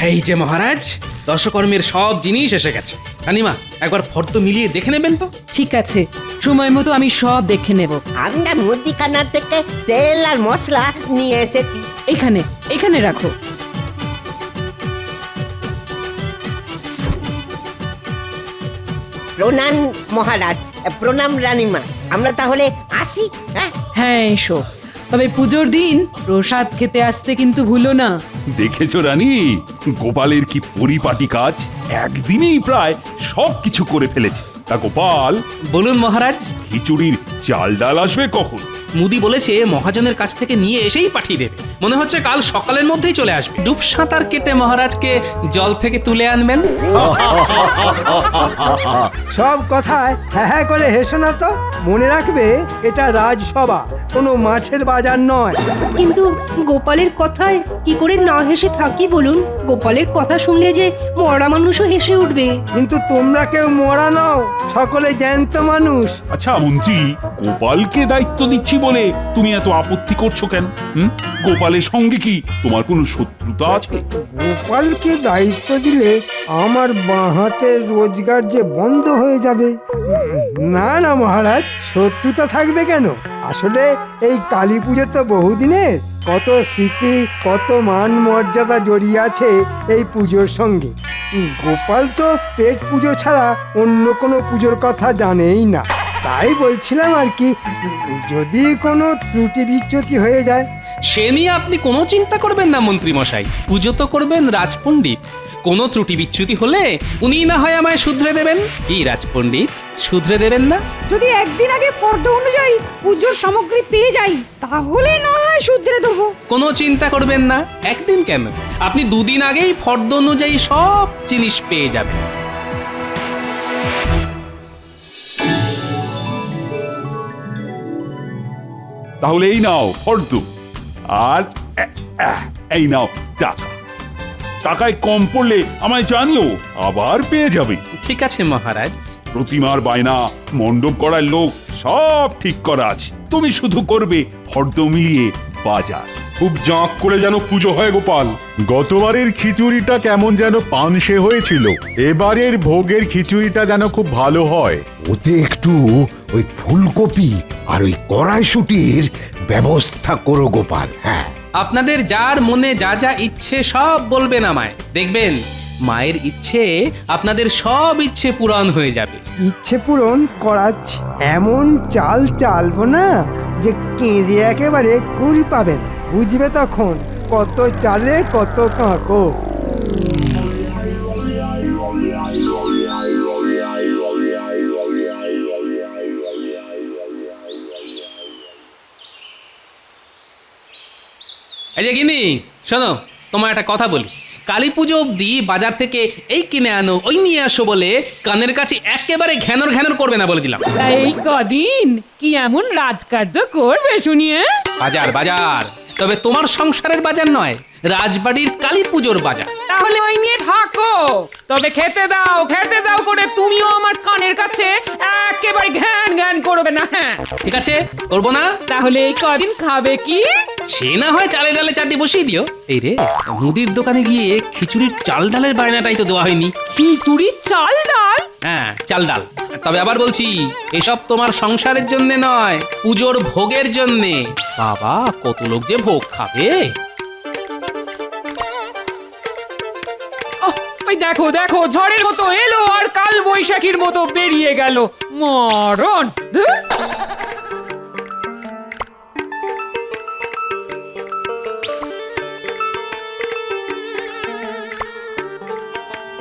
এই যে মহারাজ, দশকর্মের সব জিনিস এসে গেছে। রানীমা, একবার ফর্দ মিলিয়ে দেখে নেবেন তো। ঠিক আছে, সময় মতো আমি সব দেখে নেব। আমরা মুদিখানা থেকে তেল আর মশলা নিয়ে এসেছি। এখানে এখানে রাখো। প্রণাম মহারাজ, প্রণাম রানীমা। আমরা তাহলে আসি। হ্যাঁ, হ্যাঁ এসো, তবে পুজোর দিন প্রসাদ খেতে আসতে কিন্তু ভুলো না। দেখেছো রানী, গোপালের কি পরিপাটি কাজ, একদিনেই প্রায় সবকিছু করে ফেলেছে। তা গোপাল, বলুন মহারাজ। খিচুড়ির চাল ডাল আসবে কখন? মুদি বলেছে মহাজনের কাছ থেকে নিয়ে এসেই পাঠিয়ে দেবে। মনে হচ্ছে কাল সকালের মধ্যেই চলে আসবে। ডুব সাঁতার কেটে মহারাজকে জল থেকে তুলে আনবেন। সব কথায় হ্যাঁ হ্যাঁ করে হেসো না তো। মনে রাখবে, এটা রাজসভা, কোনো মাছের বাজার নয়। কিন্তু গোপালের কথায় কি করে না হেসে থাকি বলুন? গোপালের কথা শুনলে যে মরা মানুষও হেসে উঠবে। কিন্তু তোমরা কেউ মরা নও, সকলে জ্যান্ত মানুষ। আচ্ছা মন্ত্রী, গোপালকে দায়িত্ব দিচ্ছি বলে তুমি এত আপত্তি করছো কেন? গোপালের সঙ্গে কি তোমার কোনো শত্রুতা আছে? গোপালকে দায়িত্ব দিলে আমার বাঁ হাতের রোজগার যে বন্ধ হয়ে যাবে। না না মহারাজ, শত্রুতা থাকবে কেন? আসলে এই কালী পুজো তো বহুদিনের, কত স্মৃতি, কত মান মর্যাদা জড়িয়ে আছে এই পুজোর সঙ্গে। গোপাল তো পেট পুজো ছাড়া অন্য কোনো পুজোর কথা জানেই না। তাই বলছিলাম আর কি, যদি কোনো ত্রুটি বিচ্যুতি হয়ে যায়। সে নিয়ে আপনি কোনো চিন্তা করবেন না মন্ত্রী মশাই। পুজো তো করবেন রাজপণ্ডিত। কোনো ত্রুটি বিচ্যুতি হলে উনি না হয় আমায় শুধরে দেবেন। কি রাজপণ্ডিত, শুধরে দেবেন না? যদি একদিন আগে ফর্দ অনুযায়ী পুজোর সামগ্রী পেয়ে যাই, তাহলে না হয় শুধরে দেবো। কোনো চিন্তা করবেন না। একদিন কেন, আপনি দুদিন আগেই ফর্দ অনুযায়ী সব জিনিস পেয়ে যাবেন। তাহলে এই নাও ফর্দ, আর এই নাও টাকা। টাকায় কম পড়লে আমায় জানিও, আবার পেয়ে যাবে। ঠিক আছে মহারাজ। প্রতিমার বায়না, মণ্ডপ করার লোক সব ঠিক করা আছে। তুমি শুধু করবে ফর্দ মিলিয়ে বাজার। খুব জাঁক করে যেন পুজো হয় গোপাল। গতবারের খিচুড়িটা কেমন যেন পানসে হয়েছিল, এবারের ভোগের খিচুড়িটা যেন খুব ভালো হয়। ওতে একটু ওই ফুলকপি আর ওই কড়াইশুটির ব্যবস্থা করো গোপাল। হ্যাঁ, আপনাদের যার মনে যা যা ইচ্ছে সব বলবেন আমায়। দেখবেন মায়ের ইচ্ছে আপনাদের সব ইচ্ছে পূরণ হয়ে যাবে। ইচ্ছে পূরণ করাচ্ছি, এমন চাল চালবো না যে কেঁদে একেবারে কুল পাবেন। বুঝবে তখন কত চালে কত কাঁকো। এই যে গিনি, শোনো, তোমার একটা কথা বলি। কালী পুজো অবধি বাজার থেকে এই কিনে আনো, ওই নিয়ে আসো বলে কানের কাছে একেবারে ঘ্যানর ঘ্যানর করবে না, বলে দিলাম। এই কদিন কি এমন রাজকার্য করবে শুনিয়ে? বাজার বাজার, তবে তোমার সংসারের বাজার নয়, রাজবাড়ির কালী পুজোর বাজার। তাহলে ওই নিয়ে থাকো, তবে খেতে দাও করে তুমিও আমার কানের কাছে একেবারে ঘ্যান ঘ্যান করবে না। হ্যাঁ ঠিক আছে, করবো না। তাহলে এই কদিন খাবে কি? সে না হয় চালে ডালে চারটি বসিয়ে দিও। এই রে, মুদির দোকানে গিয়ে খিচুড়ির চাল ডালের বায়নাটাই তো দেওয়া হয়নি। খিচুড়ি চাল ডাল? হ্যাঁ, চাল ডাল। তবে আবার বলছি, এসব তোমার সংসারের জন্য নয়, পুজোর ভোগের জন্যে। বাবা, কত লোক যে ভোগ খাবে। ওই দেখো দেখো, ঝড়ের মতো এলো আর কাল বৈশাখীর মতো বেরিয়ে গেল। মরণ! ধুর!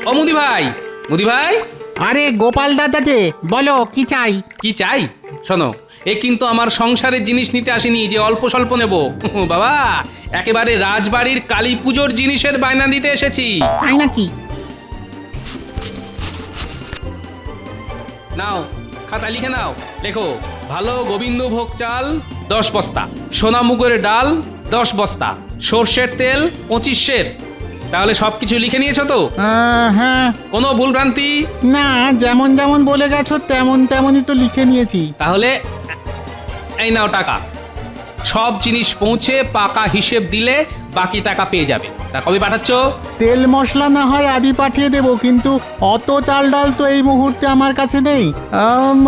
ও মুদি ভাই, মুদি ভাই। আরে গোপাল দাদা যে, বলো কি চাই? কি চাই? শোনো, এ কিন্তু আমার সংসারের জিনিস নিতে আসেনি যে অল্প স্বল্প নেব। বাবা, একেবারে রাজবাড়ির কালী পুজোর জিনিসের বায়না দিতে এসেছি। তাই নাকি? নাও, খাতা লিখে নাও। লেখো, ভালো গোবিন্দভোগ চাল 10 বস্তা, সোনামুগের ডাল 10 বস্তা, সর্ষের তেল 25 সের। তাহলে সবকিছু লিখে নিয়েছো তো? হ্যাঁ। কোনো ভুল ভ্রান্তি? না, যেমন যেমন বলে গেছো তেমনই তো লিখে নিয়েছি। তাহলে এই নাও টাকা। সব জিনিস পৌঁছে পাকা হিসেব দিলে বাকি টাকা পেয়ে যাবে। তা কবে পাঠাচ্ছ? তেল মশলা না হয় আজই পাঠিয়ে দেবো, কিন্তু অত চাল ডাল তো এই মুহূর্তে আমার কাছে নেই।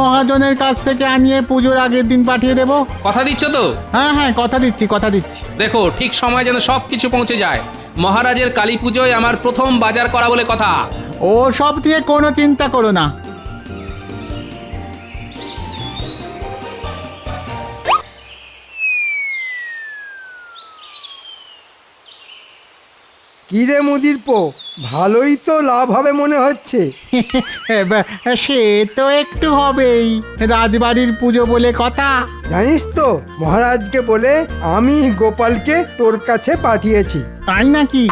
মহাজনের কাছ থেকে আনিয়ে পুজোর আগের দিন পাঠিয়ে দেবো। কথা দিচ্ছ তো? হ্যাঁ হ্যাঁ, কথা দিচ্ছি কথা দিচ্ছি। দেখো ঠিক সময় যেন সব কিছু পৌঁছে যায়। মহারাজের কালী পুজোয় আমার প্রথম বাজার করা বলে কথা। ও সব দিয়ে কোনো চিন্তা করো না। কিরে মুদির পো, ভালোই তো লাভ হবে মনে হচ্ছে। সে তো একটু হবেই, রাজবাড়ির পুজো বলে কথা। জানিস তো মহারাজকে বলে আমি গোপালকে তোর কাছে পাঠিয়েছি। তাই নাকি?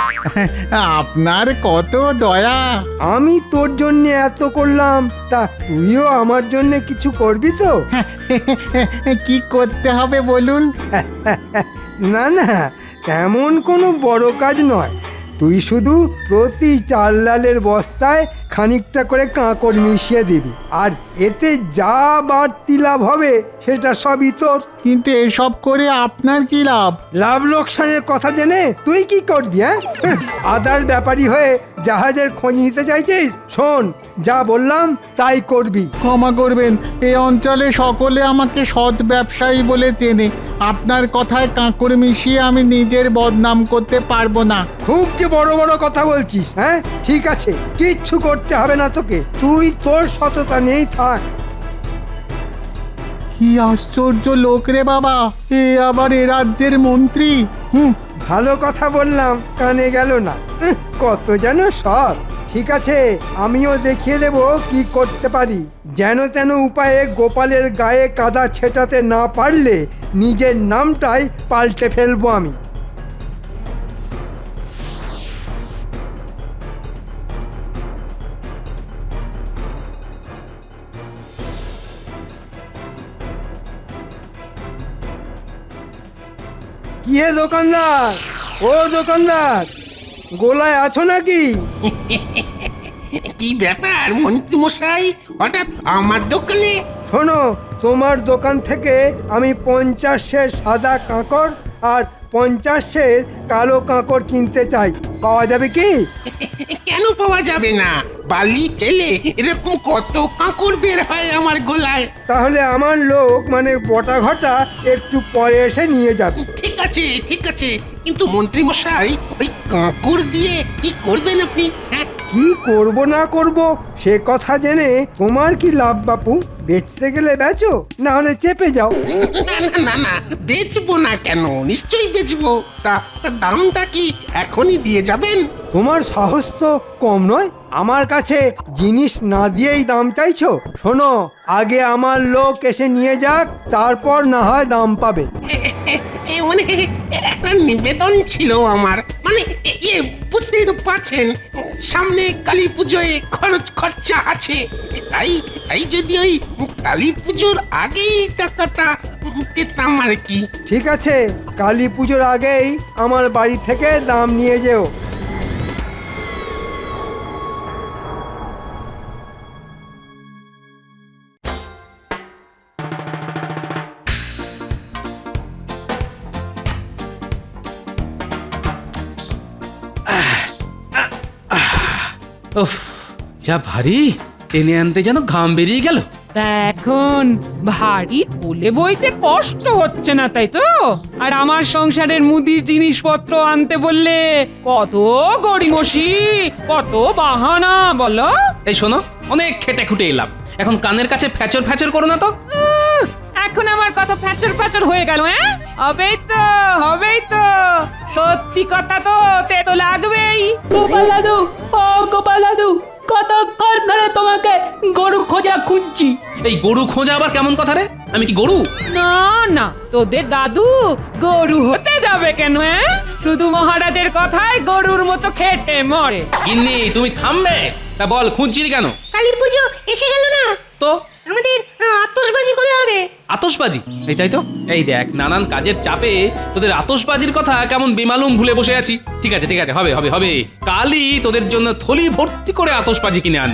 আপনার কত দয়া। আমি তোর জন্য এত করলাম, তা তুইও আমার জন্য কিছু করবি তো? কি করতে হবে বলুন? না না, তেমন কোনো বড় কাজ নয়। তুই শুধু প্রতি চাল ডালের বস্তায় খানিকটা করে কাঁকড় মিশিয়ে দিবি, আর এতে যা বাড়তি লাভ হবে সেটা সবই তোর। কিন্তু এসব করে আপনার কি লাভ? লাভ লোকসানের কথা জেনে তুই কি করবি? হ্যাঁ, আদার ব্যাপারী হয়ে জাহাজের খোঁজ নিতে চাইছিস? শোন, যা বললাম তাই করবি। ক্ষমা করবেন, এই অঞ্চলে সকলে আমাকে সৎ ব্যবসায়ী বলে চেনে। আপনার কথায় কাঁকড় মিশিয়ে আমি নিজের বদনাম করতে পারবো না। খুব যে বড় বড় কথা বলছিস। হ্যাঁ ঠিক আছে, কিচ্ছু করতে হবে না তোকে, তুই তোর সততা নেই থাক। কি আশ্চর্য লোক রে বাবা, এ আবার এ রাজ্যের মন্ত্রী। ভালো কথা বললাম, কানে গেল না। কত যেন সৎ। ঠিক আছে, আমিও দেখিয়ে দেব কি করতে পারি। যেন তেন উপায়ে গোপালের গায়ে কাদা ছেটাতে না পারলে নিজের নামটাই পাল্টে ফেলবো আমি। কি হে দোকানদার, ও দোকানদার, গোলায় আছো নাকি? কি ব্যাপার মন্ত্রী মশাই, হঠাৎ আমার দোকানে? শোনো, তোমার দোকান থেকে আমি 50 সের সাদা কাঁকড় আর 50 সের কালো কাঁকড় কিনতে চাই। পাওয়া যাবে কি? কেন পাওয়া যাবে না? বালি ছেলে এরকম কত কাঁকড় বের হয় আমার গোলায়। তাহলে আমার লোক মানে বটা ঘটা একটু পরে এসে নিয়ে যাবে। ঠিক আছে ঠিক আছে, কিন্তু মন্ত্রী মশাই ওই কাঁকড় দিয়ে কি করবেন আপনি? হ্যাঁ, কি করব না করব সে কথা জেনে তোমার কি লাভ বাপু? বেচতে গেলে বেচো, না হলে চেপে যাও। না না না না, বেচবো না কেন, নিশ্চয়ই বেচবো। তা দামটা কি এখনই দিয়ে যাবেন? তোমার সাহস তো কম নয়, আমার কাছে জিনিস না দিয়েই দাম চাইছো? শোনো, আগে আমার লোক এসে নিয়ে যাক, তারপর না হয় দাম পাবে। মানে একটা নিবেদন ছিল আমার, মানে বুঝতেই তো পারছেন, সামনে কালী পুজোয় খরচা আছে। তাই যদি ওই কালী পুজোর আগেই টাকাটা পেতাম আর কি। ঠিক আছে, কালী পুজোর আগেই আমার বাড়ি থেকে দাম নিয়ে যেও। উফ, যা ভারী, টেনে আনতে যেন ঘাম বেরিয়ে গেল। তা এখন ভারী তুলে বইতে কষ্ট হচ্ছে না, তাই তো? আর আমার সংসারের মুদির জিনিসপত্র আনতে বললে কত গড়িমসি, কত বাহানা বলো। এই শোনো, অনেক খেটে খুটে এলাম, এখন কানের কাছে ফ্যাচর ফ্যাচর করো না তো। এখন আমার কথা ফ্যাচর ফ্যাচর হয়ে গেল? হ্যাঁ, হবেই তো হবেই তো, সত্যি কথা তো তেতো লাগবেই। গোপাল দাদু, ও গোপাল দাদু, কতক্ষণ ধরে তোমাকে গরু খোঁজা খুঁজছি। এই গরু খোঁজা আবার কেমন কথা রে? আমি কি গরু? না না, তোদের দাদু গরু হতে যাবে কেন? হ্যাঁ, শুধু মহারাজের কথায় গরুর মতো খেটে মরে। গিন্নি তুমি থামবে? তা বল, খুঁজছিলি কেন? কালী পুজো এসে গেল না, তো আমাদের আতশবাজি করে হবে। আতশবাজি? এই তাই তো, এই দেখ নানান কাজের চাপে তোদের আতশবাজির কথা কেমন বেমালুম ভুলে বসে আছি। ঠিক আছে ঠিক আছে, হবে হবে হবে, কালই তোদের জন্য থলি ভর্তি করে আতশবাজি কিনে আন।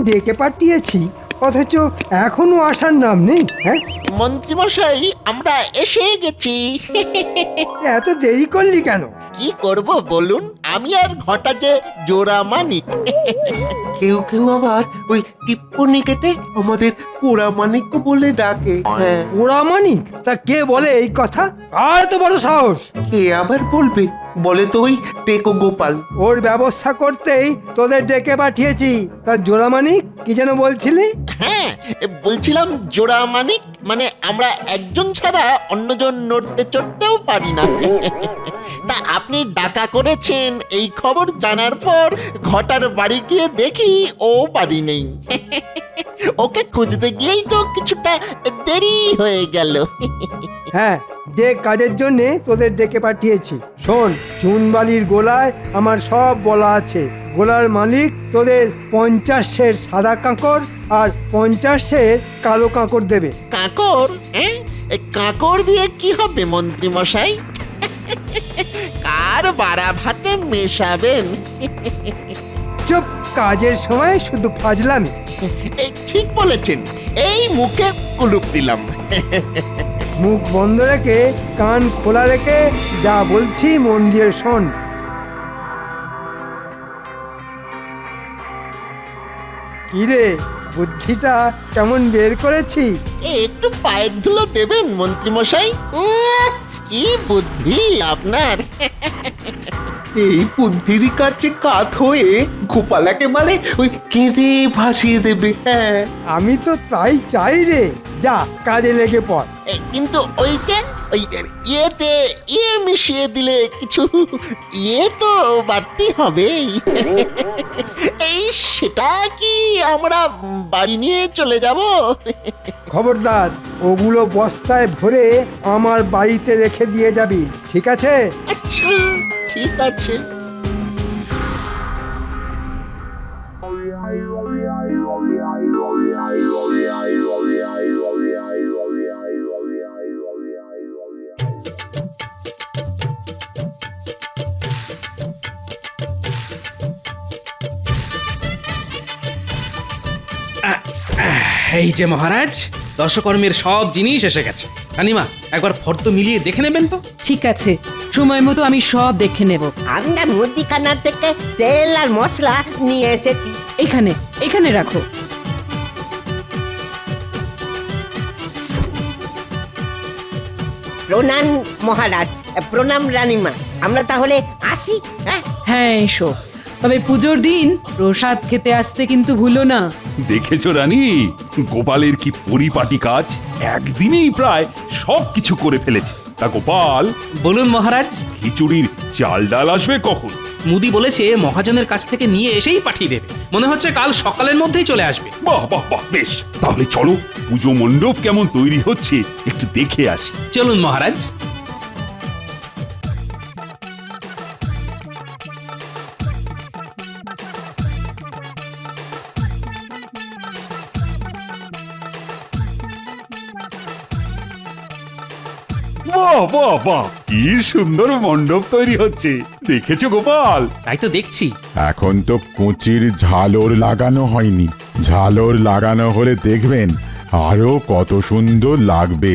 ডেকে পাঠিয়েছি অথচ এখনো আসার নাম নেই। হ্যাঁ, মন্ত্রীমশাই আমরা এসে গেছি। এত দেরি করলি কেন? কি করব বলুন, আমি আর ঘটা যে জোড়া মানিক। কেউ কেউ আবার ওই টিপ্পনি কেটে আমাদের পোড়া মানিক বলে ডাকে। হ্যাঁ, ওরা মানিক? তা কে বলে এই কথা? আর তো বড় সাহস! কে আবার বলবে? বলে তো ওই টেকো গোপাল। ওর ব্যবস্থা করতেই তোদের ডেকে পাঠিয়েছি। তার জোড়া মানিক কি যেন বলছিলি? হ্যাঁ, বলছিলাম জোড়া মানিক মানে আমরা একজন ছাড়া অন্যজন নড়তে চড়তেও পারি না। তা আপনি ডাকা করেছেন এই খবর জানার পর ঘটার বাড়ি গিয়ে দেখি ও বাড়ি নেই। ওকে খুঁজতে গিয়েই তো কিছুটা দেরি হয়ে গেল। হ্যাঁ, যে কাজের জন্য তোদের ডেকে পাঠিয়েছি। শোন, চুনবালির গোলায় আমার সব বলা আছে। গোলার মালিক তোদের 50 সের সাদা কাঁকড় আর 50 সের কালো কাঁকড় দেবে। কাঁকড়? কাঁকড় দিয়ে কি হবে মন্ত্রী মশাই? কার বাড়া ভাতে মেশাবেন? চুপ, কাজের সময় শুধু ফাজলামি। ঠিক বলেছেন, এই মুখে কুলুপ দিলাম। মুখ বন্ধ রেখে কান খোলা রেখে যা বলছি মন দিয়ে শোন। কিরে, বুদ্ধিটা কেমন বের করেছি? একটু পায়ের ধুলো দেবেন মন্ত্রী মশাই। কি বুদ্ধি আপনার! এই বুদ্ধির কাছে কাত হয়ে গোপাল একেবারে ওই কেঁদে ভাসিয়ে দেবে। হ্যাঁ, আমি তো তাই চাই রে। যা, কাজে লেগে পড়। কিন্তু ওই যে ওই ইয়েতে ইয়ে মিশিয়ে দিলে কিছু ইয়ে তো বাড়তি হবে। এই সেটা কি আমরা বাড়ি নিয়ে চলে যাব? খবরদার, ওগুলো বস্তায় ভরে আমার বাড়িতে রেখে দিয়ে যাবি, ঠিক আছে? আচ্ছা, ঠিক আছে। এই যে মহারাজ, দশকর্মের সব জিনিস এসে গেছে। রানিমা, একবার ফর্দ মিলিয়ে দেখে নেবেন তো? ঠিক আছে, সময় মতো আমি সব দেখে নেব। আমরা মুদিখানা থেকে তেল আর মশলা নিয়ে এসেছি। এখানে এখানে রাখো। প্রণাম মহারাজ, প্রণাম রানীমা। আমরা তাহলে আসি। হ্যাঁ, হ্যাঁ এসো, তবে পুজোর দিন প্রসাদ খেতে আসতে কিন্তু ভুলো না। দেখেছো রানী, গোপালের কি পরিপাটি কাজ! একদিনেই প্রায় সব কিছু করে ফেলেছে। তা গোপাল, বলুন মহারাজ। খিচুড়ির চাল ডাল আসবে কখন? মুদি বলেছে মহাজনের কাছ থেকে নিয়ে এসেই পাঠিয়ে দেবে। মনে হচ্ছে কাল সকালের মধ্যেই চলে আসবে। বাহ বাহ বাহ, বেশ। তাহলে চলো, পুজো মণ্ডপ কেমন তৈরি হচ্ছে একটু দেখে আসি। চলুন মহারাজ। বাহ বাহ বাহ, কি সুন্দর মণ্ডপ তৈরি হচ্ছে! দেখেছো গোপাল? তাই তো দেখছি। এখন তো কুচির ঝালর লাগানো হয়নি, ঝালর লাগানো হলে দেখবেন আরো কত সুন্দর লাগবে।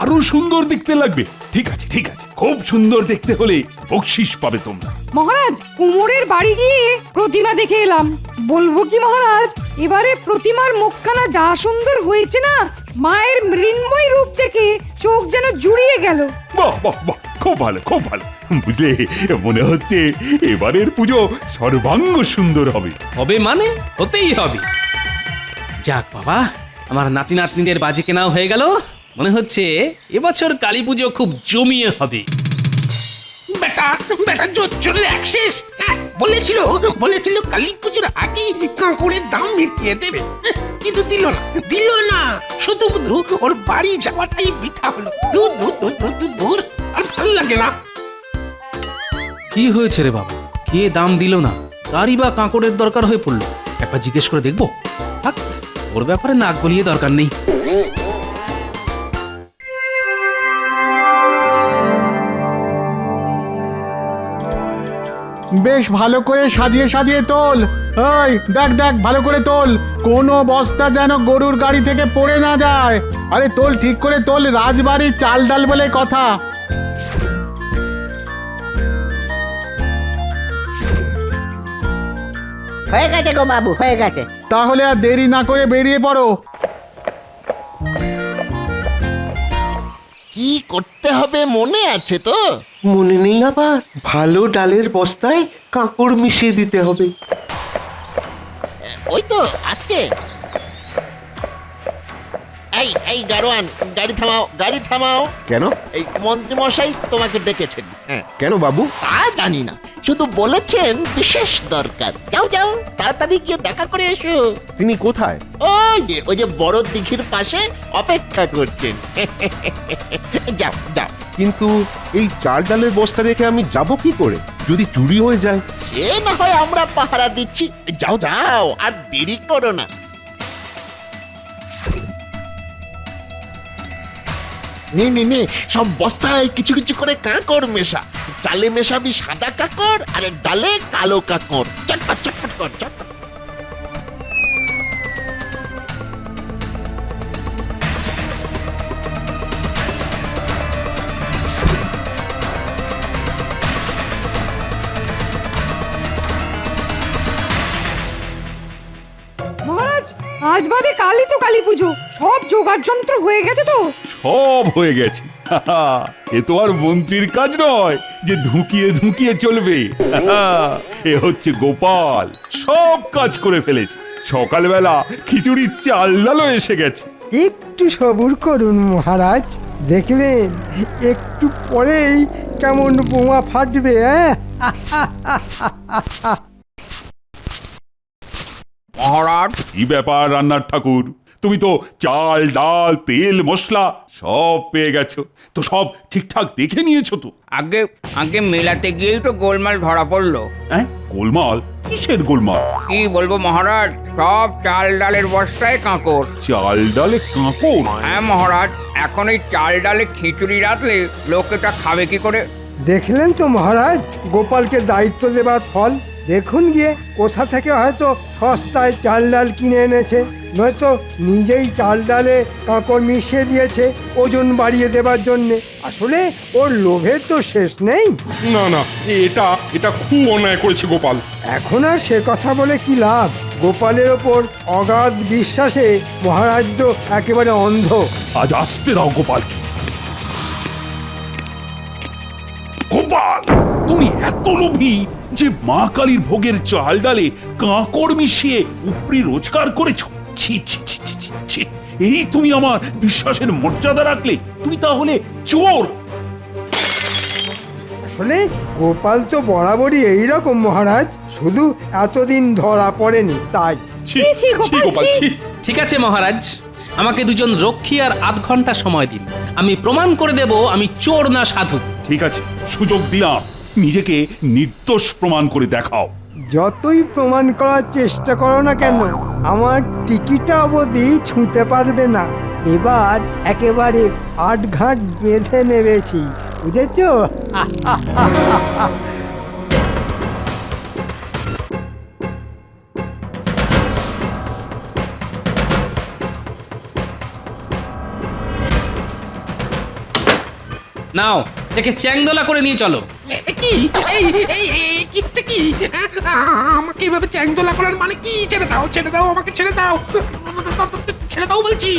আরো সুন্দর দেখতে লাগবে? ঠিক আছে ঠিক আছে, খুব সুন্দর দেখতে হলে বকশিস পাবে তোমরা। মহারাজ, কুমোরের বাড়ি গিয়ে প্রতিমা দেখে এলাম। বলবো কি মহারাজ, এবারে প্রতিমার মুখখানা যা সুন্দর হয়েছে না, মায়ের মৃন্ময় রূপ দেখে চোখ যেন জুড়িয়ে গেল। বাহ বাহ বাহ, খুব ভালো খুব ভালো। বুঝলে, মনে হচ্ছে এবারের পুজো সর্বাঙ্গ সুন্দর হবে। হবে মানে হতেই হবে। যাক বাবা, আমার নাতি নাতনিদের বাজি কেনাও হয়ে গেল। মনে হচ্ছে এবছর কালী পুজো খুব জমিয়ে হবে। বেটা বেটা জোর চলে অ্যাক্সেস বলেছিল কালী পুজোর আগে কাঁকড়ের দাম মিটিয়ে দেবে, কিন্তু দিল না। শুধু ওর বাড়ি যাওয়াটাই বৃথা হলো। দূর দূর দূর দূর দূর দূর, আর ভালো লাগে না। কি হয়েছে রে বাবা? কে দাম দিল না? কারই বা কাঁকড়ের দরকার হয়ে পড়লো? একবার জিজ্ঞেস করে দেখবো। থাক, ওর ব্যাপারে নাক গলিয়ে দরকার নেই। বেশ ভালো করে সাজিয়ে সাজিয়ে তোল, ওই দেখ দেখ ভালো করে তোল, কোনো বস্তা যেন গরুর গাড়ি থেকে পড়ে না যায়। আরে তোল, ঠিক করে তোল, রাজবাড়ির চাল ডাল বলে কথা। হয়ে গেছে গো বাবু, হয়ে গেছে। তাহলে আর দেরি না করে বেরিয়ে পড়ো। কি করতে হবে মনে আছে তো? মনে নেই আবার? ভালো ডালের বস্তায় কাঁকড় মিশিয়ে দিতে হবে। ওই তো আসছে। এই গাড়োয়ান, গাড়ি থামাও, গাড়ি থামাও। কেন? এই মন্ত্রী মশাই তোমাকে ডেকেছেন। হ্যাঁ, কেন বাবু? তা জানি না, শুধু বলেছেন বিশেষ দরকার। যাও যাও, তাড়াতাড়ি গিয়ে দেখা করে এসো। তিনি কোথায়? ওই যে বড় দিঘির পাশে অপেক্ষা করছেন। যাও যাও। কিন্তু এই চাল ডালের বস্তা রেখে আমি যাব কি করে? যদি চুরি হয়ে যায়? এ না হয় আমরা পাহারা দিচ্ছি। যাও যাও, আর দেরি করো না। নে সব বস্তায় কিছু কিছু করে কাঁকড় মেশা। চালে মেশাবি সাদা কাঁকড়, আর ডালে কালো কাঁকড়। চটপট চটপট কর, চটপট। মহারাজ, আজ বাদে কালই তো কালী পুজো, সব জোগাড় যন্ত্র হয়ে গেছে তো? সব হয়ে গেছে। এ তো আর মন্ত্রীর কাজ নয় যে ধুকিয়ে ধুকিয়ে চলবে। এ হচ্ছে গোপাল, সব কাজ করে ফেলেছে। সকালবেলা খিচুড়ির চাল ডালও এসে গেছে। একটু সবুর করুন মহারাজ, দেখবেন একটু পরেই কেমন বোমা ফাটবে। মহারাজ, কি ব্যাপার রান্নার ঠাকুর? তুমি তো চাল ডাল তেল মশলা সব পেয়ে গেছো, তো সব ঠিকঠাক দেখে নিয়েছো তো? আগে আগে মেলাতে গিয়েই তো গোলমাল ধরা পড়লো। হ্যাঁ, গোলমাল? কিসের গোলমাল? কি বলবো মহারাজ, সব চাল ডালের বস্তায় কাঁকড়। চাল ডালে কাঁকড়? হ্যাঁ মহারাজ, এখন এই চাল ডালে খিচুড়ি রাখলে লোকে তা খাবে কি করে? দেখলেন তো মহারাজ, গোপালকে দায়িত্ব দেবার ফল। দেখুন গিয়ে কোথা থেকে হয়তো সস্তায় চাল ডাল কিনে এনেছে, নয়তো নিজেই চাল ডালে কাঁকড় মিশিয়ে দিয়েছে ওজন বাড়িয়ে দেবার জন্যে। আসলে ওর লোভের তো শেষ নেই। না না, এটা খুব অন্যায় করেছে গোপাল। এখন আর সে কথা বলে কি লাভ? গোপালের ওপর অগাধ বিশ্বাসে মহারাজ তো একেবারে অন্ধ। আজ আসতে দাও গোপাল। গোপাল, তুমি এত লোভী যে মা কালীর ভোগের চাল ডালে কাঁকড় মিশিয়ে উপরি রোজগার করেছো? ছি ছি ছি ছি ছি ছি। এই তুমি আমার বিশ্বাসের মর্যাদা রাখলে? তুমি তাহলে চোর। আসলে গোপাল তো বরাবরই এইরকম মহারাজ, শুধু এতদিন ধরা পড়েনি তাই। ঠিক আছে মহারাজ, আমাকে দুজন রক্ষী আর আধ ঘন্টা সময় দিন, আমি প্রমাণ করে দেব আমি চোর না সাধু। ঠিক আছে, সুযোগ দিলাম, নিজেকে নির্দোষ প্রমাণ করে দেখাও। যতই প্রমাণ করার চেষ্টা করো না কেন, আমার টিকিটা অবধি ছুঁতে পারবে না। এবার একেবারে আটঘাট বেঁধে নেবেছি, বুঝেছো? নাও, একে চ্যাংদোলা করে নিয়ে চলো। কি কি আমাকে এভাবে চ্যাংদোলা করার মানে কি? ছেড়ে দাও, ছেড়ে দাও, আমাকে ছেড়ে দাও, ছেড়ে দাও বলছি।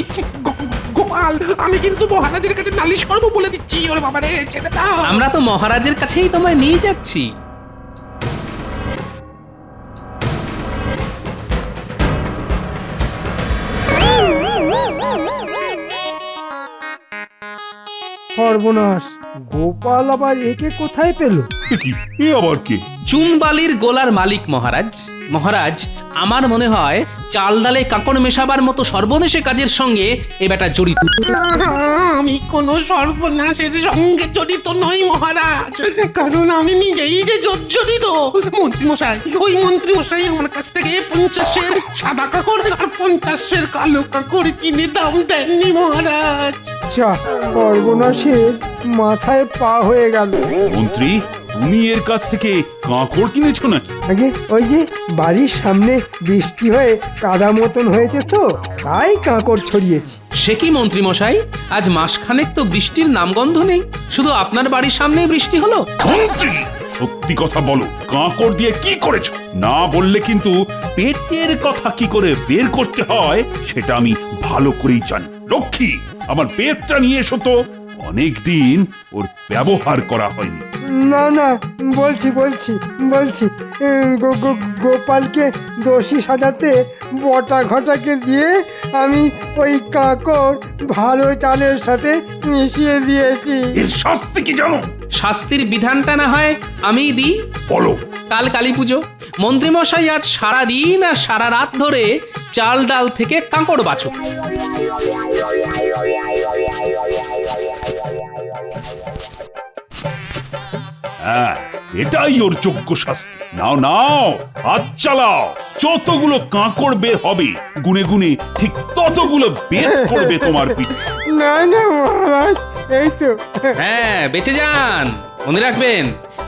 গোপাল, আমি কিন্তু মহারাজের কাছে নালিশ করবো বলে দিচ্ছি। ওরে বাবা রে, ছেড়ে দাও। আমরা তো মহারাজের কাছেই তোমায় নিয়ে যাচ্ছি। সর্বনাশ, গোপাল আবার একে কোথায় পেল? এ আবার কে? চুনবালির গোলার মালিক মহারাজ। মহারাজ, আমার মনে হয় চাল ডালে কাঁকড় মেশাবার মতো সর্বনেশে কাজের সঙ্গে এ বেটা জড়িত। আমি কোনো সর্বনাশের সঙ্গে জড়িত নই মহারাজ, কারণ আমি নিজেই যে জর্জরিত। মন্ত্রীমশাই, ওই মন্ত্রীমশাই আমার কাছ থেকে 50-এর সাদা কাকড় আর 50-এর কালো কাকড় কিনে দাম দেননি মহারাজ। সর্বনাশের মাথায় পা হয়ে গেল। মন্ত্রী, তুমি এর কাছ থেকে কাঁকড় কিনেছো নাকি? আগে ওই যে বাড়ির সামনে বৃষ্টি হয়ে কাদা মতন হয়েছে তো, তাই কাঁকড় ছড়িয়েছি। সে কি মন্ত্রী মশাই, আজ মাসখানেক তো বৃষ্টির নামগন্ধ নেই, শুধু আপনার বাড়ির সামনেই বৃষ্টি হলো। মন্ত্রী, সত্যি কথা বলো, কাঁকড় দিয়ে কি করেছো? না বললে কিন্তু পেটের কথা কি করে বের করতে হয় সেটা আমি ভালো করেই জানি। লক্ষ্মী, আমার পেটটা নিয়ে এসো তো, অনেকদিন ওর ব্যবহার করা হয়নি। না না, বলছি গোপালকে দোষী সাজাতে বটা ঘটাকে দিয়ে আমি ওই কাঁকড় ভালো চালের সাথে মিশিয়ে দিয়েছি। এর শাস্তি কি জানো? শাস্তির বিধানটা না হয় আমিই দিই। বলো। কাল কালী পুজো, মন্ত্রীমশাই আজ সারা দিন আর সারা রাত ধরে চাল ডাল থেকে কাঁকড় বাছো। হ্যাঁ, এটাই ওর যোগ্য শাস্তি। নাও নাও, হাত চালাও, যতগুলো কাঁকড় বের হবে গুনে গুনে ঠিক ততগুলো বের করবে তোমার পিঠে। না না মহারাজ, এই তো। হ্যাঁ, বেঁচে যান। মনে রাখবেন,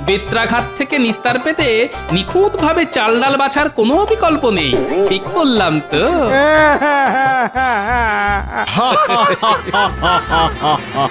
বেত্রাঘাত থেকে নিস্তার পেতে নিখুঁত ভাবে চাল ডাল বাছার কোনো বিকল্প নেই। ঠিক বললাম তো? হা হা হা হা হা হা হা।